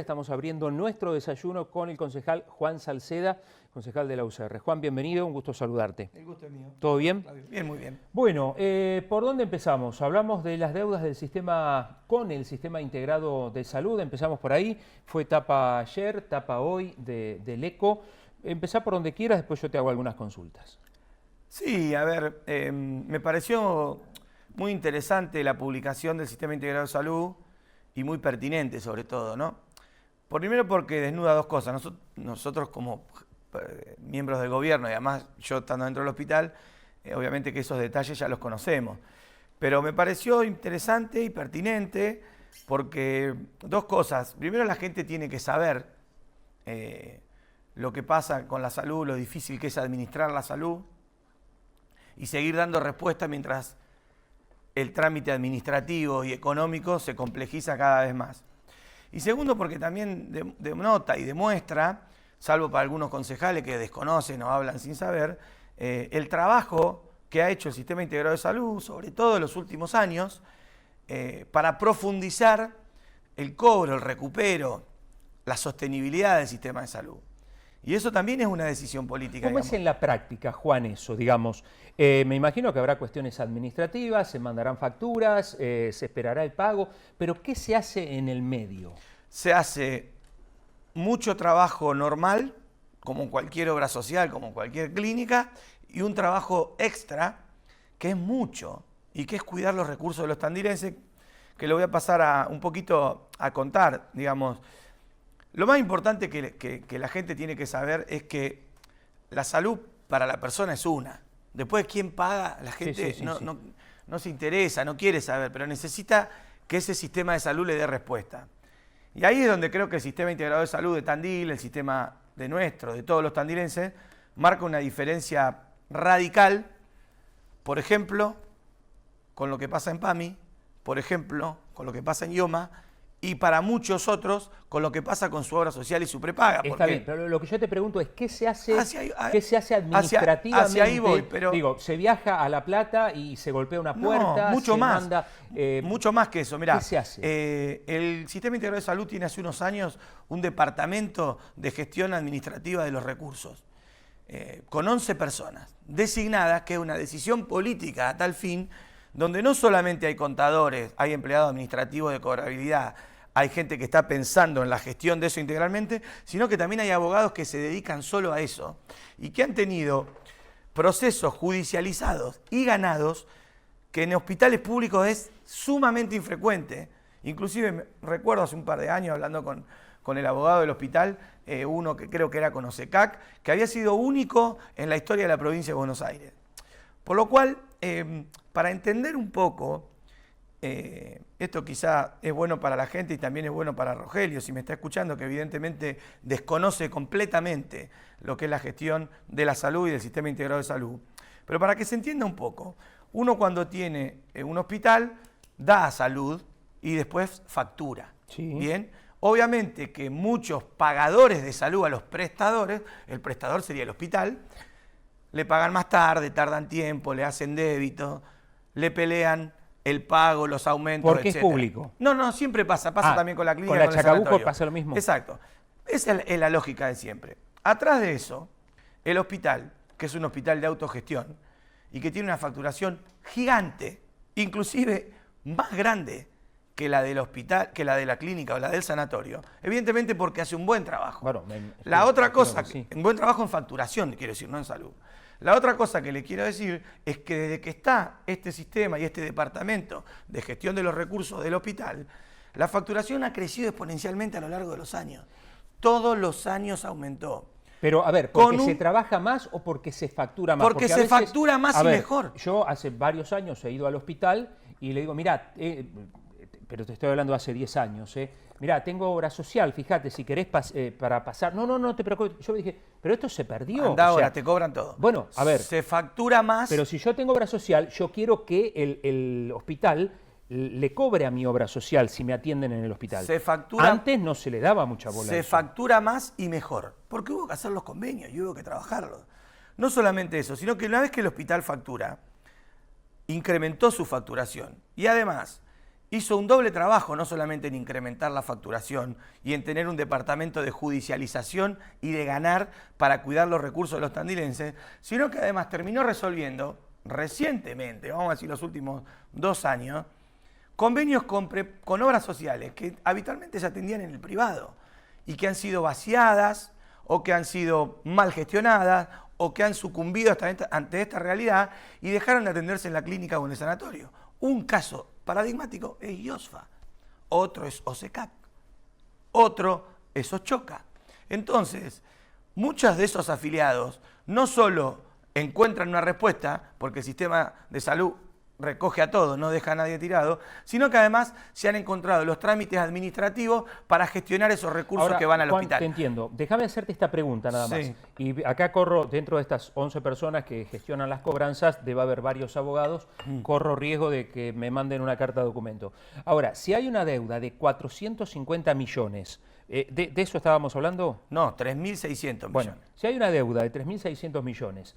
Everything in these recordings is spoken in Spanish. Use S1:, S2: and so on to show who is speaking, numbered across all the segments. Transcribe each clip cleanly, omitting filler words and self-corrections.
S1: estamos abriendo nuestro desayuno con el concejal Juan Salceda, concejal de la UCR. Juan, bienvenido, un gusto saludarte.
S2: El gusto es mío.
S1: ¿Todo bien?
S2: Bien, muy bien.
S1: Bueno, ¿por dónde empezamos? Hablamos de las deudas del sistema con el Sistema Integrado de Salud, empezamos por ahí, fue etapa ayer, etapa hoy del ECO. Empezá por donde quieras, después yo te hago algunas consultas.
S2: Sí, a ver, me pareció muy interesante la publicación del Sistema Integrado de Salud y muy pertinente sobre todo, ¿no? Primero porque desnuda dos cosas. Nosotros como miembros del gobierno y además yo estando dentro del hospital, obviamente que esos detalles ya los conocemos. Pero me pareció interesante y pertinente porque dos cosas. Primero, la gente tiene que saber lo que pasa con la salud, lo difícil que es administrar la salud y seguir dando respuesta mientras el trámite administrativo y económico se complejiza cada vez más. Y segundo, porque también denota y demuestra, salvo para algunos concejales que desconocen o hablan sin saber, el trabajo que ha hecho el Sistema Integrado de Salud, sobre todo en los últimos años, para profundizar el cobro, el recupero, la sostenibilidad del sistema de salud. Y eso también es una decisión política.
S1: ¿Cómo es en la práctica, Juan, eso? Digamos, me imagino que habrá cuestiones administrativas, se mandarán facturas, se esperará el pago, pero ¿qué se hace en el medio?
S2: Se hace mucho trabajo normal, como cualquier obra social, como cualquier clínica, y un trabajo extra, que es mucho, y que es cuidar los recursos de los tandilenses, que lo voy a pasar un poquito a contar, digamos. Lo más importante que la gente tiene que saber es que la salud para la persona es una. Después, ¿quién paga? La gente no se interesa, no quiere saber, pero necesita que ese sistema de salud le dé respuesta. Y ahí es donde creo que el Sistema Integrado de Salud de Tandil, el sistema de nuestro, de todos los tandilenses, marca una diferencia radical, por ejemplo, con lo que pasa en PAMI, por ejemplo, con lo que pasa en IOMA, y para muchos otros con lo que pasa con su obra social y su prepaga.
S1: Está bien, pero lo que yo te pregunto es ¿qué se hace administrativamente?
S2: Hacia ahí voy, pero...
S1: Digo, ¿se viaja a La Plata y se golpea una puerta?
S2: No, mucho más.
S1: Manda,
S2: mucho más que eso. Mirá,
S1: ¿qué se hace?
S2: El Sistema Integrado de Salud tiene hace unos años un departamento de gestión administrativa de los recursos, con 11 personas designadas, que es una decisión política a tal fin, donde no solamente hay contadores, hay empleados administrativos de cobrabilidad, hay gente que está pensando en la gestión de eso integralmente, sino que también hay abogados que se dedican solo a eso y que han tenido procesos judicializados y ganados que en hospitales públicos es sumamente infrecuente. Inclusive recuerdo hace un par de años hablando con el abogado del hospital, uno que creo que era con OSECAC, que había sido único en la historia de la provincia de Buenos Aires. Por lo cual, para entender un poco, esto quizá es bueno para la gente y también es bueno para Rogelio, si me está escuchando, que evidentemente desconoce completamente lo que es la gestión de la salud y del Sistema Integrado de Salud. Pero para que se entienda un poco, uno cuando tiene un hospital da salud y después factura.
S1: Sí.
S2: Bien, obviamente que muchos pagadores de salud a los prestadores, el prestador sería el hospital, le pagan más tarde, tardan tiempo, le hacen débito, le pelean el pago, los aumentos,
S1: porque
S2: etcétera.
S1: Es público.
S2: No, siempre pasa también con la clínica.
S1: Con la
S2: el
S1: Chacabuco
S2: sanatorio.
S1: pasa lo mismo.
S2: Exacto. Esa es la lógica de siempre. Atrás de eso, el hospital, que es un hospital de autogestión y que tiene una facturación gigante, inclusive más grande que la del hospital, que la de la clínica o la del sanatorio, evidentemente porque hace un buen trabajo.
S1: Bueno,
S2: la otra cosa,
S1: sí.
S2: un buen trabajo en facturación, quiero decir, no en salud. La otra cosa que le quiero decir es que desde que está este sistema y este departamento de gestión de los recursos del hospital, la facturación ha crecido exponencialmente a lo largo de los años. Todos los años aumentó.
S1: Pero, a ver, ¿porque se trabaja más o porque se factura más?
S2: Porque se factura más y mejor.
S1: Yo hace varios años he ido al hospital y le digo, mirá, pero te estoy hablando de hace 10 años, mirá, tengo obra social, fíjate, si querés para pasar... No te preocupes. Yo dije, pero esto se perdió.
S2: Anda ahora, te cobran todo.
S1: Bueno, a ver...
S2: Se factura más...
S1: Pero si yo tengo obra social, yo quiero que el hospital le cobre a mi obra social si me atienden en el hospital.
S2: Se factura...
S1: Antes no se le daba mucha bola.
S2: Se factura más y mejor, porque hubo que hacer los convenios y hubo que trabajarlos. No solamente eso, sino que una vez que el hospital factura, incrementó su facturación y además hizo un doble trabajo, no solamente en incrementar la facturación y en tener un departamento de judicialización y de ganar para cuidar los recursos de los tandilenses, sino que además terminó resolviendo recientemente, vamos a decir los últimos 2 años, convenios con obras sociales que habitualmente se atendían en el privado y que han sido vaciadas o que han sido mal gestionadas o que han sucumbido ante esta realidad y dejaron de atenderse en la clínica o en el sanatorio. Un caso paradigmático es IOSFA, otro es OSECAP, otro es OCHOCA. Entonces, muchos de esos afiliados no solo encuentran una respuesta, porque el sistema de salud recoge a todos, no deja a nadie tirado, sino que además se han encontrado los trámites administrativos para gestionar esos recursos
S1: Ahora,
S2: que van al
S1: Juan,
S2: hospital.
S1: Te entiendo. Déjame hacerte esta pregunta nada más.
S2: Sí.
S1: Y acá corro, dentro de estas 11 personas que gestionan las cobranzas, debe haber varios abogados, corro riesgo de que me manden una carta de documento. Ahora, si hay una deuda de 450 millones, ¿de eso estábamos hablando?
S2: No, 3.600 millones.
S1: Bueno, si hay una deuda de 3.600 millones,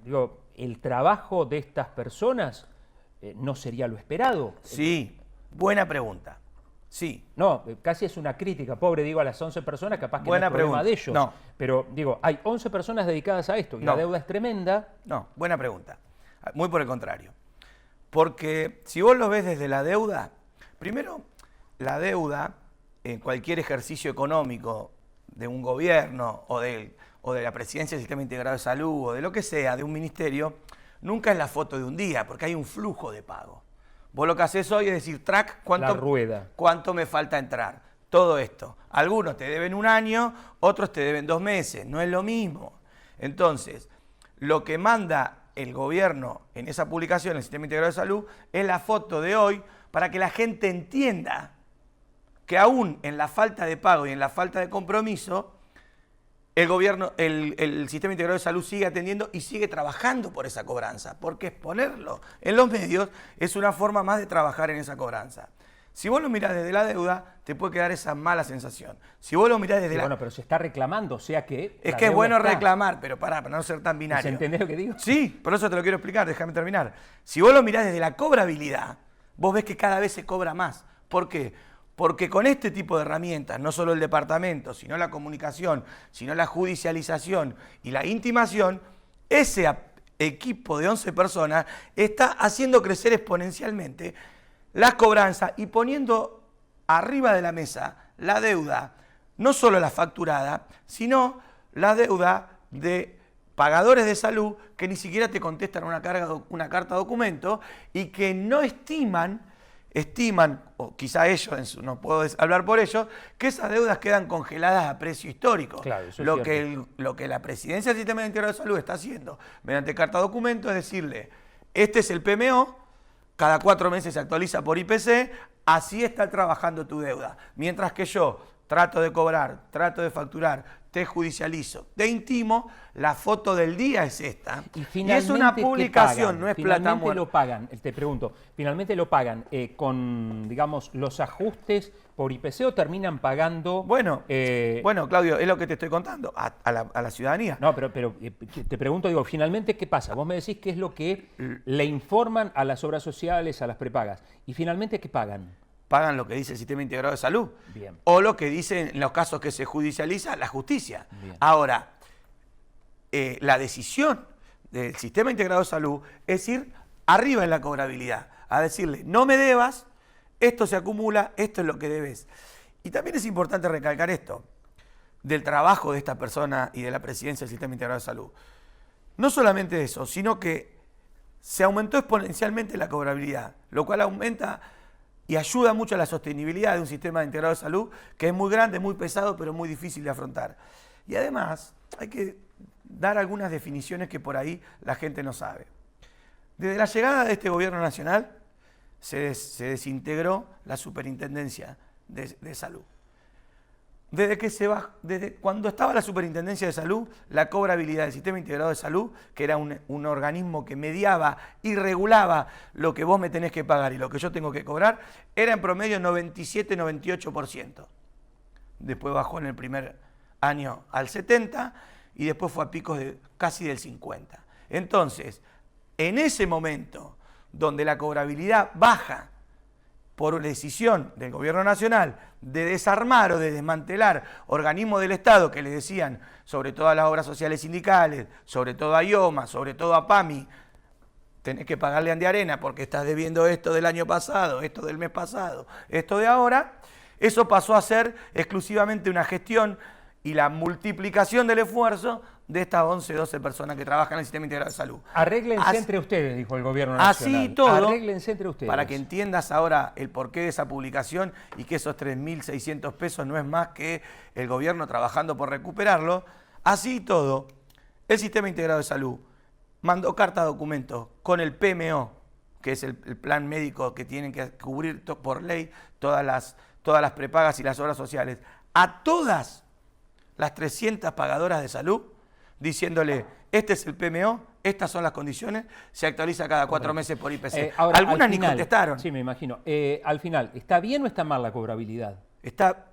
S1: digo, ¿el trabajo de estas personas no sería lo esperado?
S2: Sí, buena pregunta. Sí.
S1: No, casi es una crítica, pobre, digo, a las 11 personas, capaz que
S2: Buena
S1: no es problema
S2: pregunta.
S1: de ellos.
S2: No.
S1: Pero, digo, hay 11 personas dedicadas a esto y
S2: No.
S1: la deuda es tremenda.
S2: No, buena pregunta. Muy por el contrario. Porque si vos lo ves desde la deuda, primero, la deuda en cualquier ejercicio económico de un gobierno o de la presidencia del Sistema Integrado de Salud o de lo que sea, de un ministerio, nunca es la foto de un día, porque hay un flujo de pago. Vos lo que haces hoy es decir, track,
S1: La rueda.
S2: ¿cuánto me falta entrar? Todo esto. Algunos te deben 1 año, otros te deben 2 meses. No es lo mismo. Entonces, lo que manda el gobierno en esa publicación, el Sistema Integrado de Salud, es la foto de hoy para que la gente entienda que aún en la falta de pago y en la falta de compromiso, el gobierno, el Sistema Integrado de Salud sigue atendiendo y sigue trabajando por esa cobranza, porque exponerlo en los medios es una forma más de trabajar en esa cobranza. Si vos lo mirás desde la deuda, te puede quedar esa mala sensación. Si vos lo mirás desde
S1: Bueno, pero se está reclamando, o sea que...
S2: Es
S1: la
S2: que es
S1: deuda
S2: bueno
S1: está.
S2: reclamar, pero para no ser tan binario.
S1: ¿Se entiende lo que digo?
S2: Sí, por eso te lo quiero explicar, déjame terminar. Si vos lo mirás desde la cobrabilidad, vos ves que cada vez se cobra más. ¿Por qué? Porque con este tipo de herramientas, no solo el departamento, sino la comunicación, sino la judicialización y la intimación, ese equipo de 11 personas está haciendo crecer exponencialmente las cobranzas y poniendo arriba de la mesa la deuda, no solo la facturada, sino la deuda de pagadores de salud que ni siquiera te contestan una carta documento y que no estiman, o quizá ellos, no puedo hablar por ellos, que esas deudas quedan congeladas a precio histórico.
S1: Claro, eso es
S2: Lo que la Presidencia del Sistema Integrado de Salud está haciendo mediante carta documento es decirle, este es el PMO, cada 4 meses se actualiza por IPC, así está trabajando tu deuda. Mientras que yo trato de cobrar, trato de facturar, te judicializo, te intimo, la foto del día es esta.
S1: Y
S2: es una publicación, no es plata
S1: finalmente
S2: muerta.
S1: lo pagan, te pregunto, ¿finalmente lo pagan con, digamos, los ajustes por IPC o terminan pagando?
S2: Bueno, Claudio, es lo que te estoy contando, a la ciudadanía.
S1: No, pero te pregunto, digo, finalmente, ¿qué pasa? Vos me decís qué es lo que le informan a las obras sociales, a las prepagas. ¿Y finalmente qué pagan?
S2: Pagan lo que dice el Sistema Integrado de Salud.
S1: Bien.
S2: O lo que dice en los casos que se judicializa la justicia.
S1: Bien.
S2: Ahora, la decisión del Sistema Integrado de Salud es ir arriba en la cobrabilidad, a decirle, no me debas, esto se acumula, esto es lo que debes. Y también es importante recalcar esto, del trabajo de esta persona y de la presidencia del Sistema Integrado de Salud. No solamente eso, sino que se aumentó exponencialmente la cobrabilidad, lo cual aumenta y ayuda mucho a la sostenibilidad de un sistema integrado de salud que es muy grande, muy pesado, pero muy difícil de afrontar. Y además hay que dar algunas definiciones que por ahí la gente no sabe. Desde la llegada de este gobierno nacional se desintegró la superintendencia de salud. Desde cuando estaba la Superintendencia de Salud, la cobrabilidad del Sistema Integrado de Salud, que era un organismo que mediaba y regulaba lo que vos me tenés que pagar y lo que yo tengo que cobrar, era en promedio 97-98%. Después bajó en el primer año al 70% y después fue a picos de casi del 50%. Entonces, en ese momento donde la cobrabilidad baja por decisión del gobierno nacional de desarmar o de desmantelar organismos del Estado que les decían, sobre todo a las obras sociales sindicales, sobre todo a IOMA, sobre todo a PAMI, tenés que pagarle a Andiarena porque estás debiendo esto del año pasado, esto del mes pasado, esto de ahora. Eso pasó a ser exclusivamente una gestión y la multiplicación del esfuerzo de estas 11, 12 personas que trabajan en el Sistema Integrado de Salud.
S1: Arréglense entre ustedes, dijo el gobierno nacional.
S2: Así todo,
S1: arréglense entre ustedes.
S2: Para que entiendas ahora el porqué de esa publicación y que esos 3.600 pesos no es más que el gobierno trabajando por recuperarlo. Así todo, el Sistema Integrado de Salud mandó carta documento con el PMO, que es el plan médico que tienen que cubrir por ley todas las prepagas y las obras sociales, a todas las 300 pagadoras de salud, diciéndole, este es el PMO, estas son las condiciones, se actualiza cada 4 meses por IPC.
S1: Ahora,
S2: algunas
S1: final,
S2: ni contestaron.
S1: Sí, me imagino. Al final, ¿está bien o está mal la cobrabilidad?
S2: Está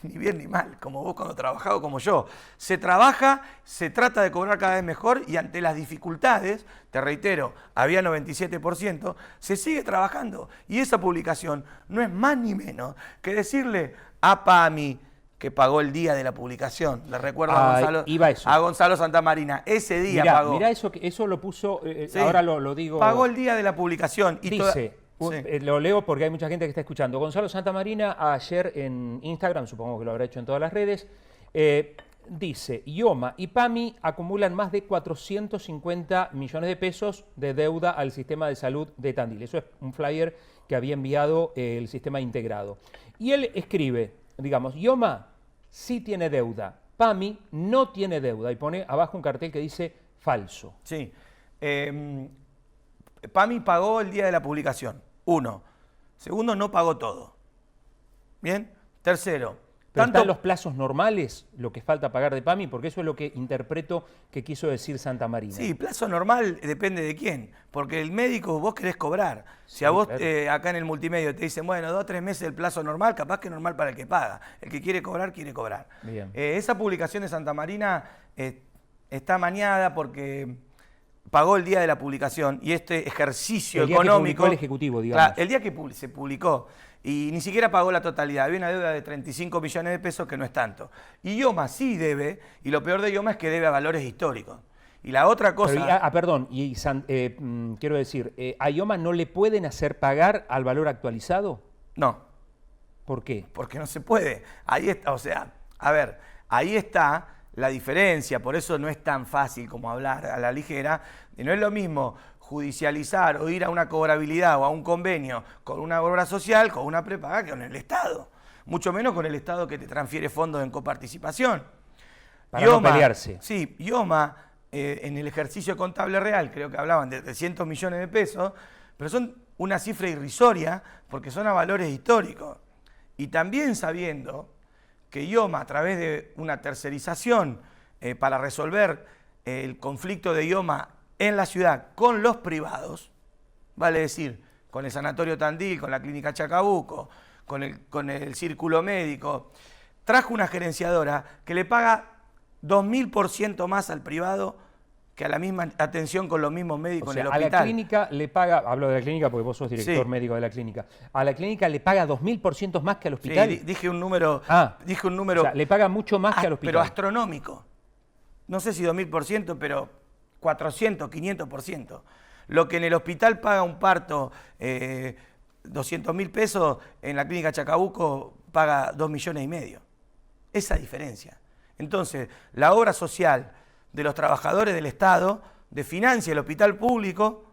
S2: ni bien ni mal, como vos cuando trabajás o como yo. Se trabaja, se trata de cobrar cada vez mejor y ante las dificultades, te reitero, había 97%, se sigue trabajando. Y esa publicación no es más ni menos que decirle a PAMI, que pagó el día de la publicación, le recuerdo a Gonzalo Santamarina, ese día pagó.
S1: Mirá eso lo puso, sí, ahora lo digo.
S2: Pagó el día de la publicación. Y
S1: dice, lo leo porque hay mucha gente que está escuchando. Gonzalo Santamarina ayer en Instagram, supongo que lo habrá hecho en todas las redes, dice, IOMA y PAMI acumulan más de 450 millones de pesos de deuda al sistema de salud de Tandil. Eso es un flyer que había enviado el sistema integrado. Y él escribe, digamos, IOMA sí tiene deuda, PAMI no tiene deuda, y pone abajo un cartel que dice falso.
S2: Sí. PAMI pagó el día de la publicación, 1. Segundo, no pagó todo. ¿Bien? Tercero,
S1: ¿pero están los plazos normales, lo que falta pagar de PAMI? Porque eso es lo que interpreto que quiso decir Santamarina.
S2: Sí, plazo normal depende de quién. Porque el médico vos querés cobrar. Si a vos acá en el multimedio te dicen, bueno, 2 o 3 meses el plazo normal, capaz que es normal para el que paga. El que quiere cobrar, quiere cobrar.
S1: Bien.
S2: Esa publicación de Santamarina está amañada porque pagó el día de la publicación y este ejercicio económico...
S1: El día que publicó el Ejecutivo, digamos.
S2: Claro, el día que se publicó. Y ni siquiera pagó la totalidad. Había una deuda de 35 millones de pesos que no es tanto. Y IOMA sí debe, y lo peor de IOMA es que debe a valores históricos. Y la otra cosa...
S1: Perdón, quiero decir, ¿a IOMA no le pueden hacer pagar al valor actualizado?
S2: No.
S1: ¿Por qué?
S2: Porque no se puede. Ahí está, o sea, a ver, ahí está la diferencia, por eso no es tan fácil como hablar a la ligera, y no es lo mismo judicializar o ir a una cobrabilidad o a un convenio con una obra social, con una prepaga, que con el Estado. Mucho menos con el Estado que te transfiere fondos en coparticipación.
S1: Para IOMA, no pelearse.
S2: Sí, IOMA, en el ejercicio contable real, creo que hablaban de 300 millones de pesos, pero son una cifra irrisoria porque son a valores históricos. Y también sabiendo que IOMA, a través de una tercerización para resolver el conflicto de IOMA en la ciudad con los privados, vale decir, con el Sanatorio Tandil, con la Clínica Chacabuco, con el Círculo Médico, trajo una gerenciadora que le paga 2000% más al privado que a la misma atención con los mismos médicos en el hospital.
S1: A la clínica le paga, hablo de la clínica porque vos sos director médico de la clínica, a la clínica le paga 2000% más que al hospital.
S2: Sí, dije un número.
S1: O sea, le paga mucho más que al hospital.
S2: Pero astronómico. No sé si 2000%, pero 400, 500%. Lo que en el hospital paga un parto 200.000 pesos, en la clínica Chacabuco paga 2,5 millones. Esa diferencia. Entonces, la obra social de los trabajadores del Estado financia el hospital público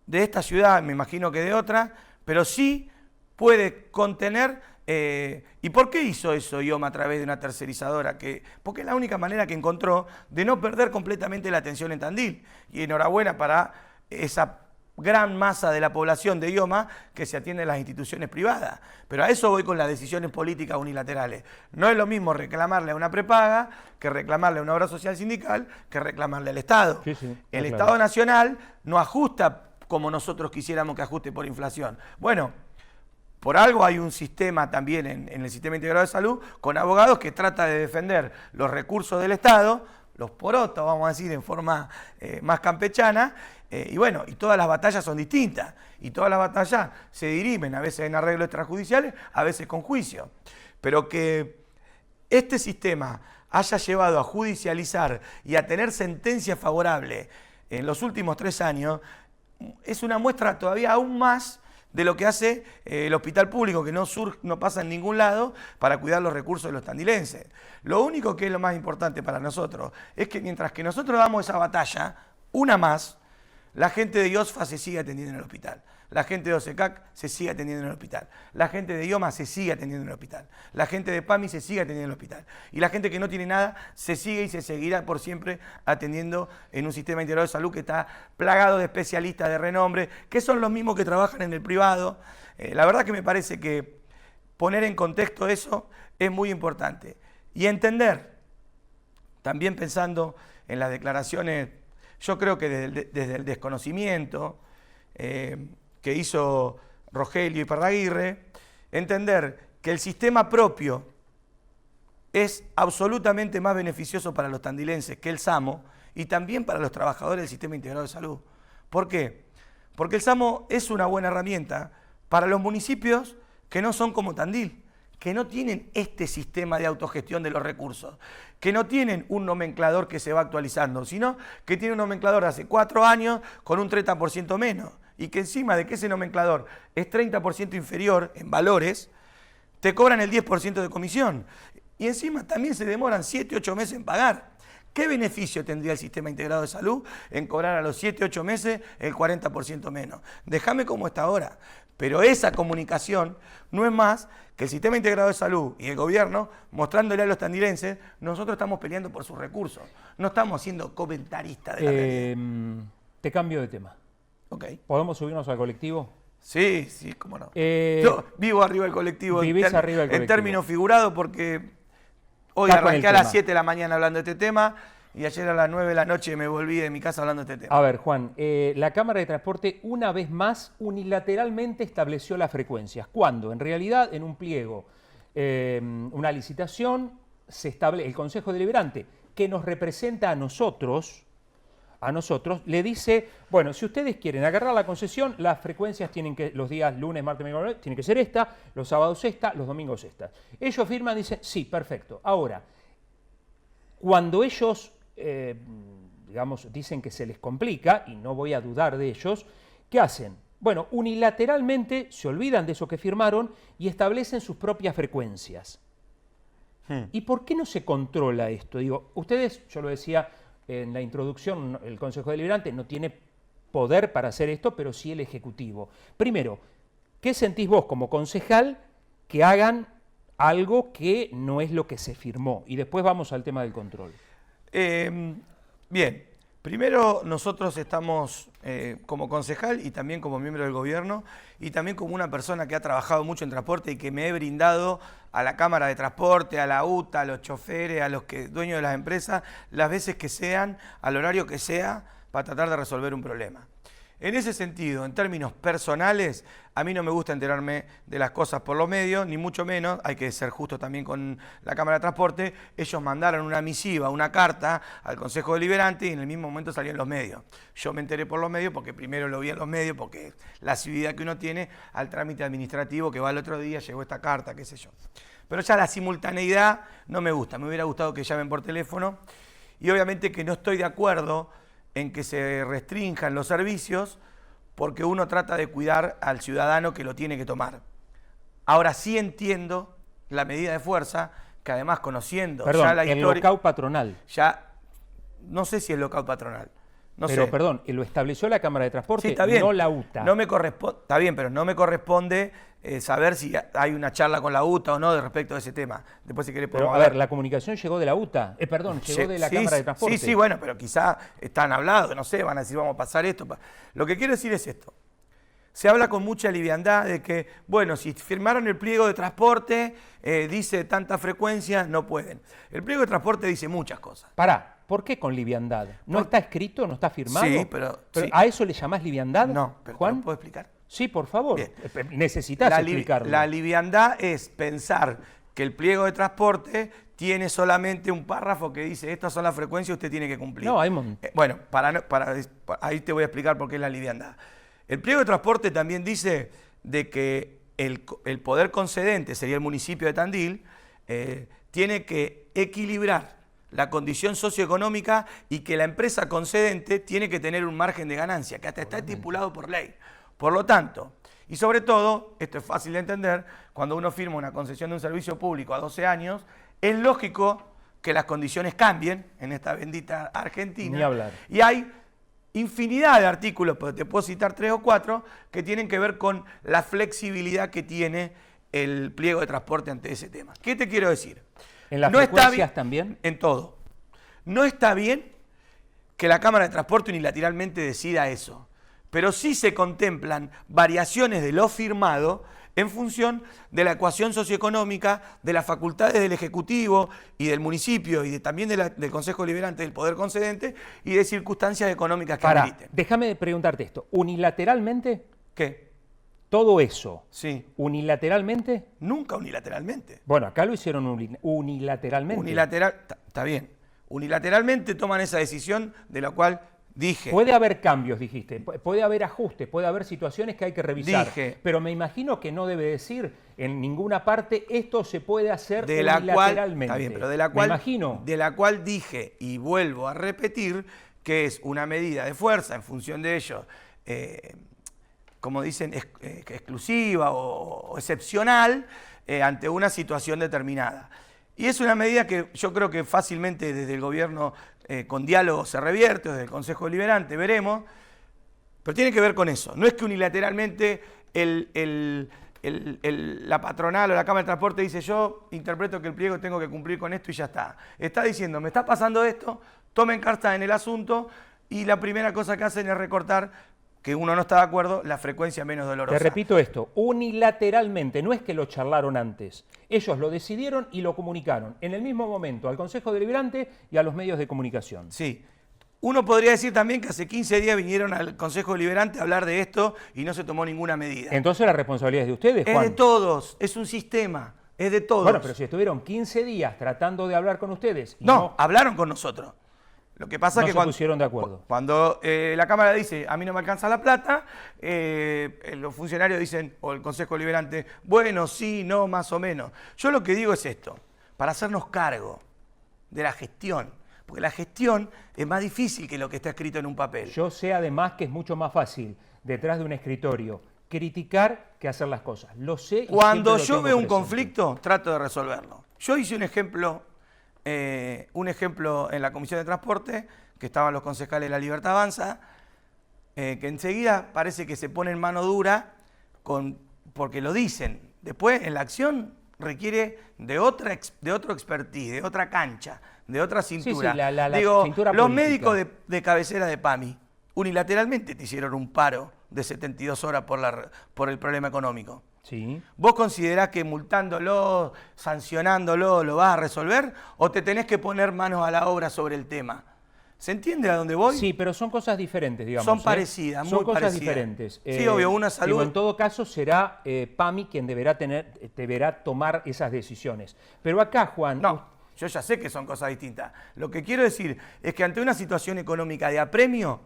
S2: de esta ciudad, me imagino que de otra, pero sí puede contener... ¿Y por qué hizo eso IOMA a través de una tercerizadora? Porque es la única manera que encontró de no perder completamente la atención en Tandil. Y enhorabuena para esa gran masa de la población de IOMA que se atiende en las instituciones privadas. Pero a eso voy con las decisiones políticas unilaterales. No es lo mismo reclamarle a una prepaga que reclamarle a una obra social sindical que reclamarle al Estado.
S1: Sí,
S2: el Estado Nacional no ajusta como nosotros quisiéramos que ajuste por inflación. Bueno, por algo hay un sistema también en el Sistema Integrado de Salud con abogados que trata de defender los recursos del Estado los porotos, vamos a decir en forma más campechana, y bueno, y todas las batallas son distintas, y todas las batallas se dirimen, a veces en arreglos extrajudiciales, a veces con juicio. Pero que este sistema haya llevado a judicializar y a tener sentencia favorable en los últimos 3 años, es una muestra todavía aún más de lo que hace el hospital público, que no pasa en ningún lado para cuidar los recursos de los tandilenses. Lo único que es lo más importante para nosotros es que mientras que nosotros damos esa batalla, una más, la gente de IOSFA se sigue atendiendo en el hospital. La gente de OSECAC se sigue atendiendo en el hospital. La gente de IOMA se sigue atendiendo en el hospital. La gente de PAMI se sigue atendiendo en el hospital. Y la gente que no tiene nada se sigue y se seguirá por siempre atendiendo en un sistema integrado de salud que está plagado de especialistas de renombre, que son los mismos que trabajan en el privado. La verdad que me parece que poner en contexto eso es muy importante. Y entender, también pensando en las declaraciones, yo creo que desde el desconocimiento que hizo Rogelio y Parraguirre, entender que el sistema propio es absolutamente más beneficioso para los tandilenses que el SAMO y también para los trabajadores del sistema integrado de salud. ¿Por qué? Porque el SAMO es una buena herramienta para los municipios que no son como Tandil, que no tienen este sistema de autogestión de los recursos, que no tienen un nomenclador que se va actualizando, sino que tiene un nomenclador de hace 4 años con un 30% menos, y que encima de que ese nomenclador es 30% inferior en valores, te cobran el 10% de comisión. Y encima también se demoran 7, 8 meses en pagar. ¿Qué beneficio tendría el sistema integrado de salud en cobrar a los 7, 8 meses el 40% menos? Déjame como está ahora. Pero esa comunicación no es más que el sistema integrado de salud y el gobierno mostrándole a los tandilenses, nosotros estamos peleando por sus recursos. No estamos siendo comentaristas de la realidad.
S1: Te cambio de tema.
S2: Okay.
S1: ¿Podemos subirnos al colectivo?
S2: Sí, cómo no. Yo vivo arriba del colectivo, en términos figurados, porque hoy arranqué a las 7 de la mañana hablando de este tema y ayer a las 9 de la noche me volví de mi casa hablando de este tema.
S1: A ver, Juan, la Cámara de Transporte una vez más unilateralmente estableció las frecuencias. ¿Cuándo? En realidad, en un pliego, una licitación, se establece el Consejo Deliberante, que nos representa a nosotros, le dice, bueno, si ustedes quieren agarrar la concesión, las frecuencias tienen que, los días lunes, martes, miércoles, tienen que ser esta, los sábados esta, los domingos esta. Ellos firman y dicen, sí, perfecto. Ahora, cuando ellos, digamos, dicen que se les complica, y no voy a dudar de ellos, ¿qué hacen? Bueno, unilateralmente se olvidan de eso que firmaron y establecen sus propias frecuencias. ¿Y por qué no se controla esto? Digo, ustedes, yo lo decía en la introducción, el Consejo Deliberante no tiene poder para hacer esto, pero sí el Ejecutivo. Primero, ¿qué sentís vos como concejal que hagan algo que no es lo que se firmó? Y después vamos al tema del control.
S2: Bien, primero nosotros estamos como concejal y también como miembro del gobierno y también como una persona que ha trabajado mucho en transporte y que me he brindado a la Cámara de Transporte, a la UTA, a los choferes, a los dueños de las empresas, las veces que sean, al horario que sea, para tratar de resolver un problema. En ese sentido, en términos personales, a mí no me gusta enterarme de las cosas por los medios, ni mucho menos, hay que ser justo también con la Cámara de Transporte, ellos mandaron una misiva, una carta al Consejo Deliberante y en el mismo momento salió en los medios. Yo me enteré por los medios porque primero lo vi en los medios, porque la asiduidad que uno tiene al trámite administrativo que va el otro día, llegó esta carta, qué sé yo. Pero ya la simultaneidad no me gusta, me hubiera gustado que llamen por teléfono y obviamente que no estoy de acuerdo en que se restrinjan los servicios porque uno trata de cuidar al ciudadano que lo tiene que tomar. Ahora sí entiendo la medida de fuerza, que además conociendo ya la historia...
S1: el lockout patronal.
S2: Ya, no sé si es lockout patronal. No
S1: pero
S2: sé.
S1: Perdón, lo estableció la Cámara de Transporte,
S2: sí, está bien.
S1: no la UTA.
S2: No me corresponde, está bien, pero no me corresponde saber si hay una charla con la UTA o no de respecto a ese tema. Después si querés
S1: pero, a ver, la comunicación llegó de la UTA, llegó de la Cámara de Transporte.
S2: Sí, bueno, pero quizá están hablados, no sé, van a decir vamos a pasar esto. Lo que quiero decir es esto. Se habla con mucha liviandad de que, bueno, si firmaron el pliego de transporte, dice tanta frecuencia, no pueden. El pliego de transporte dice muchas cosas.
S1: Pará, ¿por qué con liviandad? ¿No está escrito, no está firmado?
S2: Sí, pero sí.
S1: ¿A eso le llamás liviandad?
S2: No, pero
S1: Juan,
S2: ¿lo puedo explicar?
S1: Sí, por favor.
S2: Bien.
S1: Necesitas explicarlo.
S2: La liviandad es pensar que el pliego de transporte tiene solamente un párrafo que dice estas son las frecuencias, usted tiene que cumplir.
S1: No, hay
S2: bueno, ahí te voy a explicar por qué es la liviandad. El pliego de transporte también dice de que el poder concedente, sería el municipio de Tandil, tiene que equilibrar la condición socioeconómica y que la empresa concedente tiene que tener un margen de ganancia, que hasta está estipulado por ley. Por lo tanto, y sobre todo, esto es fácil de entender, cuando uno firma una concesión de un servicio público a 12 años, es lógico que las condiciones cambien en esta bendita Argentina.
S1: Ni hablar.
S2: Y hay infinidad de artículos, pero te puedo citar 3 o 4, que tienen que ver con la flexibilidad que tiene el pliego de transporte ante ese tema. ¿Qué te quiero decir?
S1: ¿En las frecuencias también?
S2: En todo. No está bien que la Cámara de Transporte unilateralmente decida eso, pero sí se contemplan variaciones de lo firmado en función de la ecuación socioeconómica, de las facultades del Ejecutivo y del municipio y también del Consejo Deliberante del Poder Concedente y de circunstancias económicas que ameriten.
S1: Déjame preguntarte esto. ¿Unilateralmente?
S2: ¿Qué?
S1: Todo eso.
S2: Sí.
S1: ¿Unilateralmente?
S2: Nunca unilateralmente.
S1: Bueno, acá lo hicieron unilateralmente.
S2: Está bien. Unilateralmente toman esa decisión de la cual dije.
S1: Puede haber cambios, dijiste, puede haber ajustes, puede haber situaciones que hay que revisar.
S2: Dije.
S1: Pero me imagino que no debe decir en ninguna parte esto se puede hacer
S2: de la
S1: unilateralmente.
S2: Cual, está bien, pero de la cual,
S1: me imagino.
S2: De la cual dije, y vuelvo a repetir, que es una medida de fuerza en función de ello, como dicen, exclusiva o excepcional ante una situación determinada. Y es una medida que yo creo que fácilmente desde el gobierno con diálogo se revierte, desde el Consejo Deliberante veremos, pero tiene que ver con eso. No es que unilateralmente la patronal o la Cámara de Transporte dice yo interpreto que el pliego tengo que cumplir con esto y ya está. Está diciendo, me está pasando esto, tomen carta en el asunto y la primera cosa que hacen es recortar, que uno no está de acuerdo, la frecuencia menos dolorosa.
S1: Te repito esto, unilateralmente, no es que lo charlaron antes. Ellos lo decidieron y lo comunicaron en el mismo momento al Consejo Deliberante y a los medios de comunicación.
S2: Sí. Uno podría decir también que hace 15 días vinieron al Consejo Deliberante a hablar de esto y no se tomó ninguna medida.
S1: Entonces la responsabilidad es de ustedes, Juan.
S2: Es de todos, es un sistema, es de todos.
S1: Bueno, pero si estuvieron 15 días tratando de hablar con ustedes... Y
S2: no, hablaron con nosotros. Lo que pasa es que
S1: se pusieron de acuerdo.
S2: Cuando la Cámara dice, a mí no me alcanza la plata, los funcionarios dicen, o el Consejo Deliberante, bueno, sí, no, más o menos. Yo lo que digo es esto, para hacernos cargo de la gestión, porque la gestión es más difícil que lo que está escrito en un papel.
S1: Yo sé además que es mucho más fácil, detrás de un escritorio, criticar que hacer las cosas. Lo sé.
S2: Cuando yo veo un conflicto, trato de resolverlo. Yo hice un ejemplo en la Comisión de Transporte, que estaban los concejales de La Libertad Avanza, que enseguida parece que se ponen mano dura porque lo dicen. Después, en la acción, requiere de otro expertise, de otra cancha, de otra cintura.
S1: Sí, la
S2: Digo,
S1: cintura
S2: los
S1: política.
S2: médicos de cabecera de PAMI unilateralmente te hicieron un paro de 72 horas por el problema económico.
S1: Sí.
S2: ¿Vos considerás que multándolo, sancionándolo, lo vas a resolver? ¿O te tenés que poner manos a la obra sobre el tema? ¿Se entiende a dónde voy?
S1: Sí, pero son cosas diferentes, digamos.
S2: Son parecidas,
S1: son
S2: muy
S1: cosas
S2: parecidas.
S1: diferentes.
S2: Sí, obvio, una salud...
S1: Digo, en todo caso será PAMI quien deberá tomar esas decisiones. Pero acá, Juan...
S2: No, yo ya sé que son cosas distintas. Lo que quiero decir es que ante una situación económica de apremio,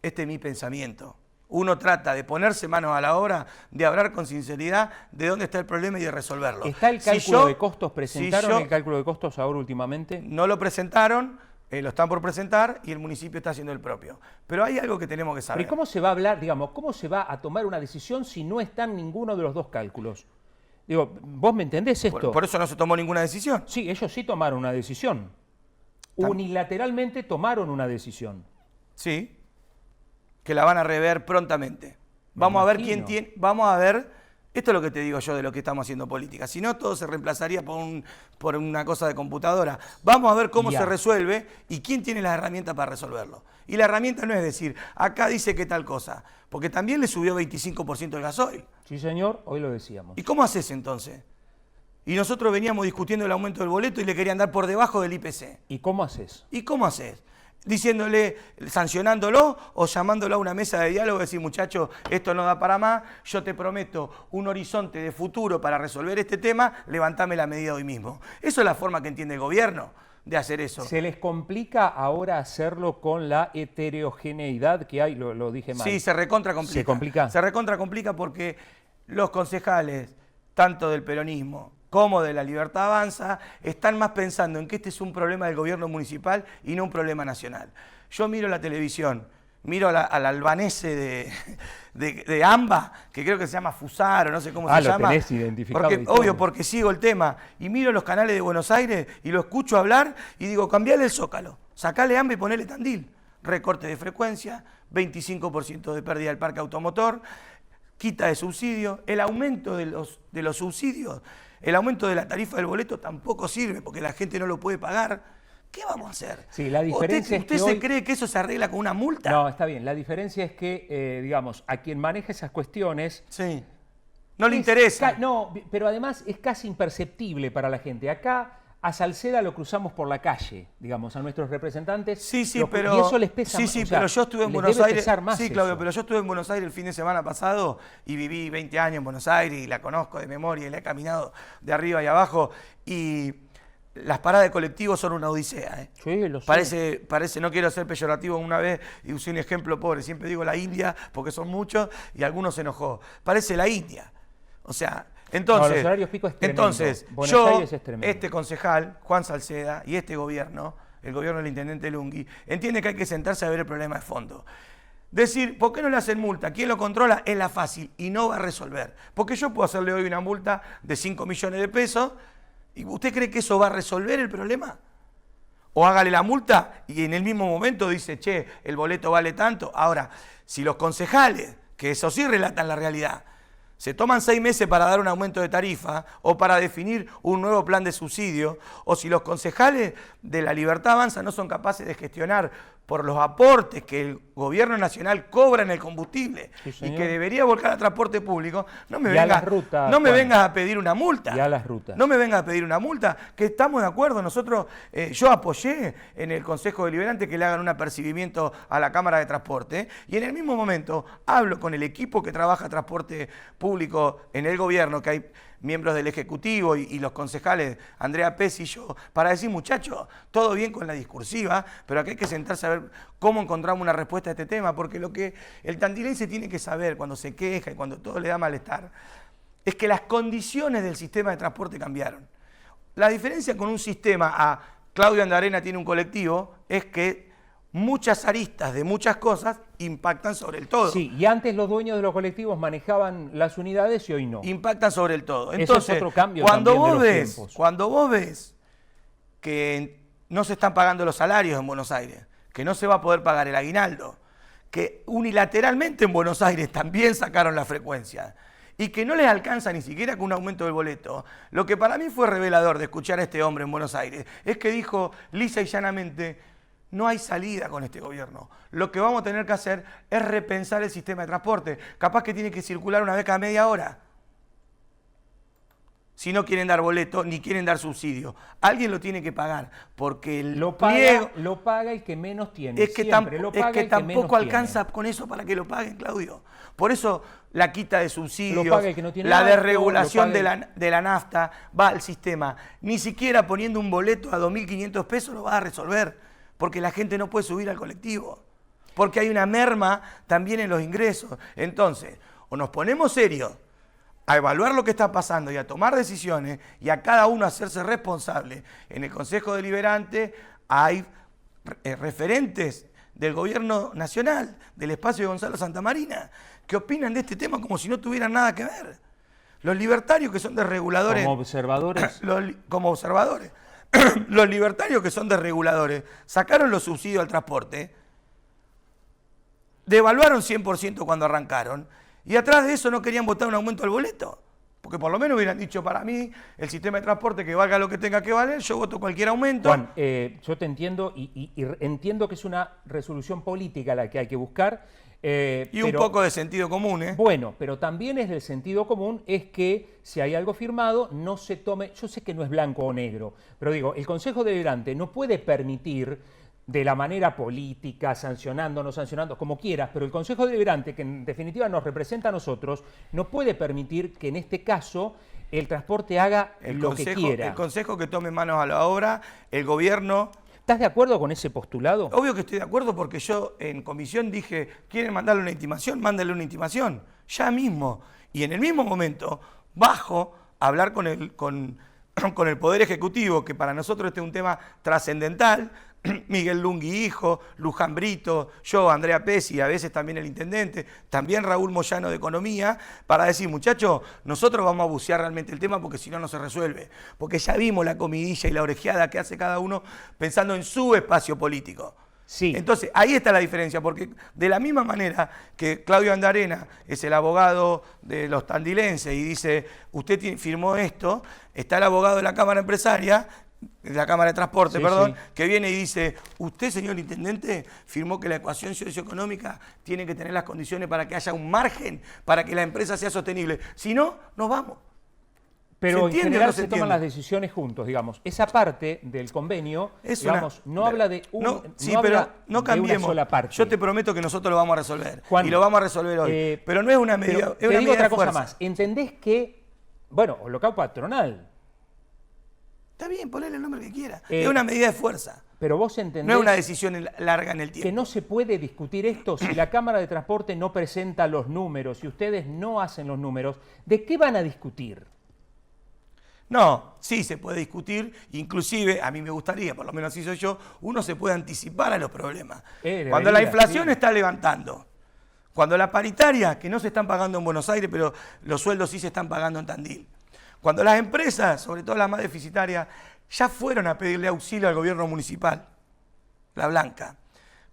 S2: este es mi pensamiento. Uno trata de ponerse manos a la obra, de hablar con sinceridad de dónde está el problema y de resolverlo.
S1: ¿Está el cálculo de costos? ¿Presentaron el cálculo de costos ahora últimamente?
S2: No lo presentaron, lo están por presentar y el municipio está haciendo el propio. Pero hay algo que tenemos que saber.
S1: ¿Pero cómo se va a hablar, digamos, cómo se va a tomar una decisión si no está en ninguno de los dos cálculos? Digo, ¿vos me entendés esto?
S2: Por eso no se tomó ninguna decisión.
S1: Sí, ellos sí tomaron una decisión. Unilateralmente tomaron una decisión.
S2: Sí, que la van a rever prontamente. Vamos a ver quién tiene... Vamos a ver... Esto es lo que te digo yo de lo que estamos haciendo política. Si no, todo se reemplazaría por una cosa de computadora. Vamos a ver cómo se resuelve y quién tiene las herramientas para resolverlo. Y la herramienta no es decir, acá dice que tal cosa, porque también le subió 25% el gasoil.
S1: Sí, señor, hoy lo decíamos.
S2: ¿Y cómo haces entonces? Y nosotros veníamos discutiendo el aumento del boleto y le querían dar por debajo del IPC.
S1: ¿Y cómo haces?
S2: ¿Y cómo haces? diciéndole, sancionándolo o llamándolo a una mesa de diálogo y decir, muchacho, esto no da para más, yo te prometo un horizonte de futuro para resolver este tema, levantame la medida hoy mismo. Eso es la forma que entiende el gobierno de hacer eso.
S1: ¿Se les complica ahora hacerlo con la heterogeneidad que hay? Lo dije mal.
S2: Sí, se recontra complica.
S1: ¿Se complica?
S2: Se recontra complica porque los concejales, tanto del peronismo como de la Libertad Avanza, están más pensando en que este es un problema del gobierno municipal y no un problema nacional. Yo miro la televisión, miro al albanese de AMBA, que creo que se llama Fusaro, no sé cómo se llama.
S1: Lo tenés identificado.
S2: Porque, obvio, porque sigo el tema. Y miro los canales de Buenos Aires y lo escucho hablar y digo, cambiale el Zócalo, sacale AMBA y ponele Tandil. Recorte de frecuencia, 25% de pérdida del parque automotor, quita de subsidio, el aumento de los subsidios, el aumento de la tarifa del boleto tampoco sirve porque la gente no lo puede pagar. ¿Qué vamos a hacer?
S1: Sí, la diferencia
S2: ¿Usted
S1: es que
S2: se
S1: hoy...
S2: cree que eso se arregla con una multa?
S1: No, está bien. La diferencia es que, digamos, a quien maneja esas cuestiones...
S2: Sí. No le interesa.
S1: No, pero además es casi imperceptible para la gente. Acá a Salceda lo cruzamos por la calle, digamos, a nuestros representantes.
S2: Sí, pero...
S1: Y eso les pesa más.
S2: Sí,
S1: o sea,
S2: pero yo estuve en
S1: les
S2: Buenos
S1: debe
S2: Aires.
S1: pesar más
S2: Sí, Claudio,
S1: eso.
S2: pero yo estuve en Buenos Aires el fin de semana pasado y viví 20 años en Buenos Aires y la conozco de memoria y la he caminado de arriba y abajo y las paradas de colectivos son una odisea.
S1: Sí, lo sé.
S2: Parece, no quiero ser peyorativo, una vez y usé un ejemplo pobre, siempre digo la India porque son muchos y algunos se enojó. Parece la India. O sea, entonces,
S1: los horarios pico es tremendo.
S2: entonces
S1: Buenos Aires es tremendo.
S2: este concejal, Juan Salceda, y este gobierno, el gobierno del intendente Lunghi, entiende que hay que sentarse a ver el problema de fondo. Decir, ¿por qué no le hacen multa? ¿Quién lo controla? Es la fácil y no va a resolver. Porque yo puedo hacerle hoy una multa de 5 millones de pesos y ¿usted cree que eso va a resolver el problema? O hágale la multa y en el mismo momento dice, che, el boleto vale tanto. Ahora, si los concejales, que eso sí relatan la realidad, se toman 6 meses para dar un aumento de tarifa o para definir un nuevo plan de subsidio, o si los concejales de la Libertad Avanza no son capaces de gestionar por los aportes que el gobierno nacional cobra en el combustible y que debería volcar al transporte público, no me vengas a pedir una multa.
S1: Y a las rutas.
S2: No me vengas a pedir una multa, que estamos de acuerdo. Nosotros, yo apoyé en el Consejo Deliberante que le hagan un apercibimiento a la Cámara de Transporte y en el mismo momento hablo con el equipo que trabaja transporte público en el gobierno, que hay miembros del Ejecutivo y los concejales, Andrea Pez y yo, para decir, muchachos, todo bien con la discursiva, pero aquí hay que sentarse a ver cómo encontramos una respuesta a este tema, porque lo que el tandilense tiene que saber cuando se queja y cuando todo le da malestar, es que las condiciones del sistema de transporte cambiaron. La diferencia con un sistema, Claudio Andarena tiene un colectivo, es que muchas aristas de muchas cosas impactan sobre el todo.
S1: Sí, y antes los dueños de los colectivos manejaban las unidades y hoy no.
S2: Impactan sobre el todo.
S1: Eso
S2: Entonces,
S1: es otro cambio
S2: cuando
S1: también
S2: vos
S1: de los
S2: ves,
S1: tiempos.
S2: cuando vos ves que no se están pagando los salarios en Buenos Aires, que no se va a poder pagar el aguinaldo, que unilateralmente en Buenos Aires también sacaron la frecuencia y que no les alcanza ni siquiera con un aumento del boleto, lo que para mí fue revelador de escuchar a este hombre en Buenos Aires es que dijo lisa y llanamente: no hay salida con este gobierno. Lo que vamos a tener que hacer es repensar el sistema de transporte. Capaz que tiene que circular una vez cada media hora. Si no quieren dar boleto, ni quieren dar subsidio. Alguien lo tiene que pagar, porque
S1: lo paga el que menos tiene.
S2: Es que, tampoco alcanza con eso para que lo paguen, Claudio. Por eso la quita de subsidios, la desregulación de la nafta va al sistema. Ni siquiera poniendo un boleto a 2.500 pesos lo va a resolver. Porque la gente no puede subir al colectivo, porque hay una merma también en los ingresos. Entonces, o nos ponemos serios a evaluar lo que está pasando y a tomar decisiones y a cada uno hacerse responsable. En el Consejo Deliberante hay referentes del gobierno nacional, del espacio de Gonzalo Santamarina, que opinan de este tema como si no tuvieran nada que ver. Los libertarios que son desreguladores...
S1: Como observadores.
S2: Como observadores. Los libertarios que son desreguladores sacaron los subsidios al transporte, devaluaron 100% cuando arrancaron y atrás de eso no querían votar un aumento del boleto. Porque por lo menos hubieran dicho, para mí, el sistema de transporte que valga lo que tenga que valer, yo voto cualquier aumento.
S1: Juan, yo te entiendo y entiendo que es una resolución política la que hay que buscar.
S2: Y un poco de sentido común, ¿eh?
S1: Bueno, pero también es del sentido común, es que si hay algo firmado, no se tome... Yo sé que no es blanco o negro, pero digo, el Consejo Deliberante no puede permitir de la manera política, sancionando, no sancionando, como quieras, pero el Consejo Deliberante, que en definitiva nos representa a nosotros, no puede permitir que en este caso el transporte haga lo que quiera.
S2: El Consejo que tome manos a la obra, el gobierno...
S1: ¿Estás de acuerdo con ese postulado?
S2: Obvio que estoy de acuerdo porque yo en comisión dije, ¿quieren mandarle una intimación? Mándenle una intimación, ya mismo. Y en el mismo momento bajo a hablar con el Poder Ejecutivo, que para nosotros este es un tema trascendental, Miguel Lungui hijo, Luján Brito, yo, Andrea Pesci, a veces también el intendente, también Raúl Moyano de Economía, para decir, muchachos, nosotros vamos a bucear realmente el tema porque si no, no se resuelve. Porque ya vimos la comidilla y la orejeada que hace cada uno pensando en su espacio político.
S1: Sí.
S2: Entonces, ahí está la diferencia, porque de la misma manera que Claudio Andarena es el abogado de los tandilenses y dice, usted firmó esto, está el abogado de la Cámara Empresaria, de la Cámara de Transporte,
S1: sí,
S2: perdón,
S1: sí,
S2: que viene y dice, usted, señor intendente, firmó que la ecuación socioeconómica tiene que tener las condiciones para que haya un margen, para que la empresa sea sostenible. Si no, nos vamos.
S1: Pero en general se toman las decisiones juntos, digamos. Esa parte del convenio, digamos, no habla de
S2: no cambiemos.
S1: Una sola parte.
S2: Yo te prometo que nosotros lo vamos a resolver.
S1: Juan,
S2: y lo vamos a resolver hoy. Pero no es una medida,
S1: te digo otra cosa más. ¿Entendés que, bueno, blocado patronal?
S2: Está bien, ponle el nombre que quiera. Es una medida de fuerza.
S1: Pero vos entendés...
S2: No es una decisión larga en el tiempo.
S1: Que no se puede discutir esto si la Cámara de Transporte no presenta los números y ustedes no hacen los números. ¿De qué van a discutir?
S2: No, sí se puede discutir, inclusive a mí me gustaría, por lo menos así soy yo, uno se puede anticipar a los problemas. Cuando la inflación está levantando, cuando la paritaria, que no se están pagando en Buenos Aires, pero los sueldos sí se están pagando en Tandil, cuando las empresas, sobre todo las más deficitarias, ya fueron a pedirle auxilio al gobierno municipal, la Blanca,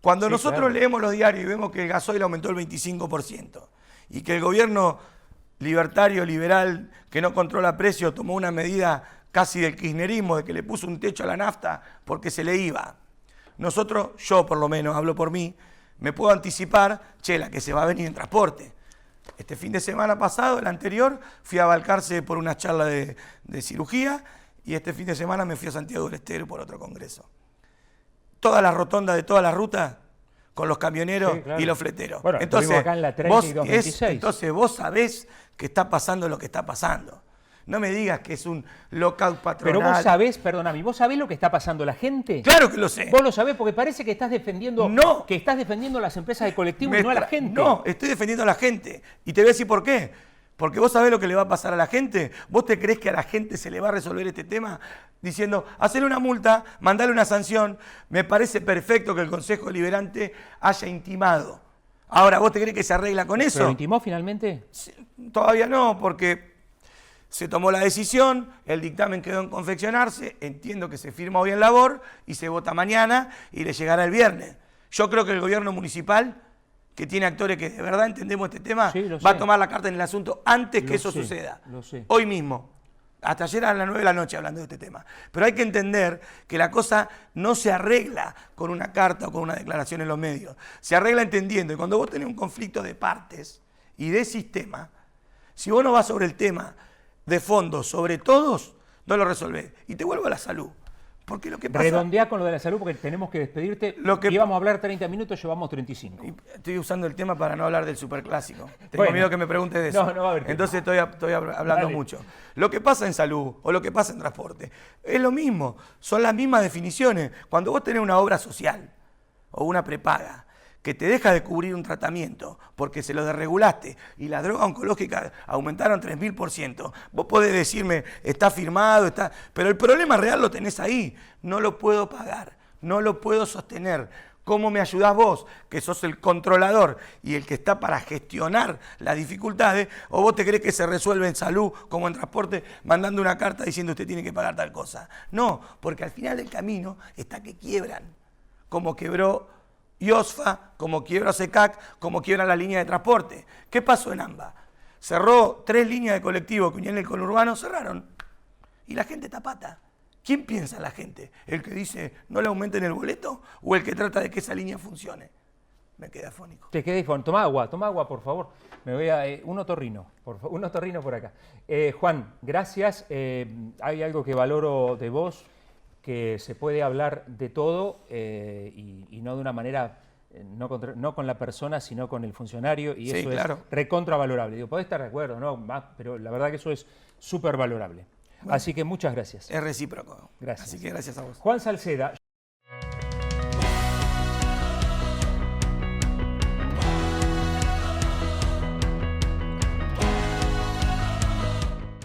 S2: cuando nosotros leemos los diarios y vemos que el gasoil aumentó el 25% y que el gobierno libertario, liberal, que no controla precios, tomó una medida casi del kirchnerismo, de que le puso un techo a la nafta porque se le iba. Nosotros, yo por lo menos, hablo por mí, me puedo anticipar, la que se va a venir en transporte. Este fin de semana pasado, el anterior, fui a Balcarce por una charla de cirugía y este fin de semana me fui a Santiago del Estero por otro congreso. Toda la rotonda de toda la ruta con los camioneros y los fleteros.
S1: Bueno, entonces, acá en la 3226.
S2: Entonces vos sabés que está pasando lo que está pasando. No me digas que es un lockout patronal.
S1: Pero vos sabés, perdóname, ¿vos sabés lo que está pasando la gente?
S2: Claro que lo sé.
S1: Vos lo sabés porque parece que estás defendiendo que estás defendiendo a las empresas de colectivo y no a la gente.
S2: No, estoy defendiendo a la gente. Y te voy a decir por qué. Porque vos sabés lo que le va a pasar a la gente. ¿Vos te crees que a la gente se le va a resolver este tema diciendo, hacerle una multa, mandarle una sanción? Me parece perfecto que el Consejo Deliberante haya intimado. Ahora, ¿vos te crees que se arregla con eso?
S1: ¿Pero intimó finalmente?
S2: Todavía no, porque se tomó la decisión, el dictamen quedó en confeccionarse, entiendo que se firma hoy en labor y se vota mañana y le llegará el viernes. Yo creo que el gobierno municipal, que tiene actores que de verdad entendemos este tema, va a tomar la carta en el asunto antes que eso suceda. Hoy mismo. Hasta ayer a las 9 de la noche hablando de este tema. Pero hay que entender que la cosa no se arregla con una carta o con una declaración en los medios. Se arregla entendiendo. Y cuando vos tenés un conflicto de partes y de sistema, si vos no vas sobre el tema de fondo, sobre todos, no lo resolvés. Y te vuelvo a la salud. Porque lo que pasa...
S1: Redondeá con lo de la salud porque tenemos que despedirte. Íbamos a hablar 30 minutos, llevamos 35.
S2: Estoy usando el tema para no hablar del superclásico. Tengo miedo que me preguntes de eso.
S1: No va a haber tiempo.
S2: Entonces estoy hablando mucho. Lo que pasa en salud o lo que pasa en transporte es lo mismo. Son las mismas definiciones. Cuando vos tenés una obra social o una prepaga que te deja de cubrir un tratamiento porque se lo desregulaste y la droga oncológica aumentaron 3000%, vos podés decirme, está firmado, pero el problema real lo tenés ahí. No lo puedo pagar, no lo puedo sostener. ¿Cómo me ayudás vos, que sos el controlador y el que está para gestionar las dificultades? ¿O vos te crees que se resuelve en salud como en transporte mandando una carta diciendo usted tiene que pagar tal cosa? No, porque al final del camino está que quiebran, como quebró IOSFA, como quiebra SECAC, como quiebra la línea de transporte. ¿Qué pasó en AMBA? Cerró 3 líneas de colectivo que unían el conurbano, cerraron. Y la gente está pata. ¿Quién piensa la gente? ¿El que dice no le aumenten el boleto o el que trata de que esa línea funcione? Me quedé afónico.
S1: Te quedé afónico. Toma agua, por favor. Me voy a un otorrino, un otorrino por acá. Juan, gracias. Hay algo que valoro de vos, que se puede hablar de todo y no de una manera, no con la persona, sino con el funcionario, y
S2: Sí,
S1: eso
S2: claro.
S1: es recontravalorable. Digo, podés estar de acuerdo, ¿no? Más, pero la verdad que eso es súper valorable.
S2: Bueno,
S1: Así que muchas gracias.
S2: es recíproco.
S1: Gracias.
S2: Así que gracias a vos.
S1: Juan Salceda.